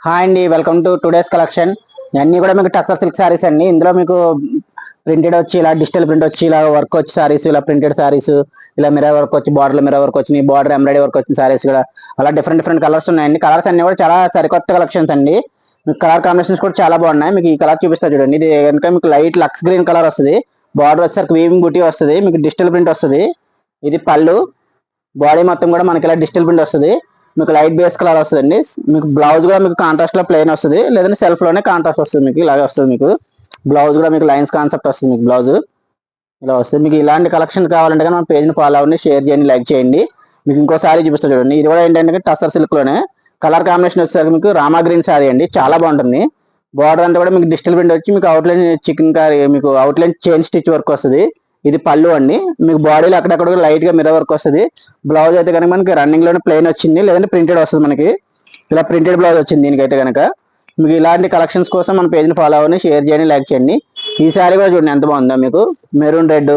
Hi అండి, welcome to today's collection. ఇవన్నీ కూడా మీకు టస్సర్ సిల్క్ సారీస్ అండి. ఇందులో మీకు ప్రింటెడ్ వచ్చి ఇలా డిజిటల్ ప్రింట్ వచ్చి ఇలా వర్క్ వచ్చి సారీస్, ఇలా ప్రింటెడ్ సారీస్, ఇలా మిర్రర్ వర్క్ వచ్చి బార్డర్ మిర్రర్ వర్క్ వచ్చి బార్డర్ ఎంబ్రాయిడరీ వర్క్ వచ్చిన సారీస్ కూడా అలా డిఫరెంట్ డిఫరెంట్ కలర్స్ ఉన్నాయండి. కలర్స్ అన్ని కూడా చాలా సరికొత్త కలెక్షన్స్ అండి. మీకు కలర్ కాంబినేషన్స్ కూడా చాలా బాగున్నాయి. మీకు ఈ కలర్ చూపిస్తా చూడండి. ఇది కనుక మీకు లైట్ లక్స్ గ్రీన్ కలర్ వస్తుంది. బార్డర్ వచ్చేసరికి వీవింగ్ బుటీ వస్తుంది. మీకు డిజిటల్ ప్రింట్ వస్తుంది. ఇది పళ్ళు. బాడీ మొత్తం కూడా మనకి ఇలా డిజిటల్ ప్రింట్ వస్తుంది. మీకు లైట్ బేస్ కలర్ వస్తుందండి. మీకు బ్లౌజ్ కూడా మీకు కాంట్రాస్ట్ లో ప్లెయిన్ వస్తుంది, లేదంటే సెల్ఫ్ లోనే కాంట్రాస్ట్ వస్తుంది. మీకు ఇలాగే వస్తుంది. మీకు బ్లౌజ్ కూడా మీకు లైన్స్ కాన్సెప్ట్ వస్తుంది. మీకు బ్లౌజ్ ఇలా వస్తుంది. మీకు ఇలాంటి కలెక్షన్ కావాలంటే మన పేజ్ని ఫాలో అవ్వండి, షేర్ చేయండి, లైక్ చేయండి. మీకు ఇంకో సారీ చూపిస్తా చూడండి. ఇది కూడా ఏంటంటే టస్సర్ సిల్క్ లోనే కలర్ కాంబినేషన్ వచ్చేసరికి మీకు రామా గ్రీన్ సారీ అండి. చాలా బాగుంటుంది. బార్డర్ అంతా కూడా మీకు డిజిటల్ ప్రింట్ వచ్చి మీకు అవుట్లైన్ చికెన్ కర్రీ, మీకు అవుట్లైన్ చైన్ స్టిచ్ వర్క్ వస్తుంది. ఇది పళ్ళు అండి. మీకు బాడీలో అక్కడక్కడ లైట్ గా మిర్రర్ వర్క్ వస్తుంది. బ్లౌజ్ అయితే కనుక మనకి రన్నింగ్ లోనే ప్లెయిన్ వచ్చింది, లేదంటే ప్రింటెడ్ వస్తుంది. మనకి ఇలా ప్రింటెడ్ బ్లౌజ్ వచ్చింది దీనికైతే కనుక. మీకు ఇలాంటి కలెక్షన్స్ కోసం మన పేజ్ని ఫాలో అవ్వండి, షేర్ చేయండి, లైక్ చేయండి. ఈ సారీ కూడా చూడండి ఎంత బాగుందో. మీకు మెరూన్ రెడ్,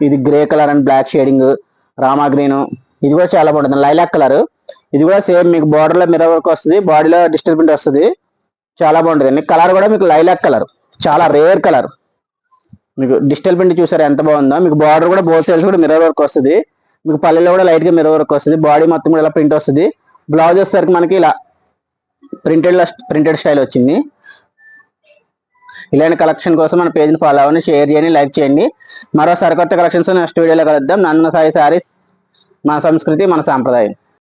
ఇది grey colour and black shading, Rama green, ఇది కూడా చాలా బాగుంటుంది. లైలాక్ కలర్, ఇది కూడా సేమ్ మీకు బార్డర్ లో మిర్రర్ వర్క్ వస్తుంది, బాడీలో డిజిటల్ ప్రింట్ వస్తుంది. చాలా బాగుంటుంది. కలర్ కూడా మీకు లైలాక్ కలర్, చాలా రేర్ కలర్. మీకు డిజిటల్ ప్రింట్ చూసారు ఎంత బాగుందో. మీకు బార్డర్ కూడా బోత్ సైడ్స్ కూడా మిర్రర్ వర్క్ వస్తుంది. మీకు పల్లెల్లో కూడా లైట్ గా మిర్రర్ వర్క్ వస్తుంది. బాడీ మొత్తం కూడా ఇలా ప్రింట్ వస్తుంది. బ్లౌజ్ వచ్చేసరికి మనకి ఇలా ప్రింటెడ్ స్టైల్ వచ్చింది. ఇలాంటి కలెక్షన్ కోసం మన పేజ్ని ఫాలో అవ్వండి, షేర్ చేయండి, లైక్ చేయండి. మరో సరికొత్త కలెక్షన్స్ నెక్స్ట్ వీడియోలో కలుద్దాం. నన్ను సాయి సారీస్, మన సంస్కృతి, మన సాంప్రదాయం.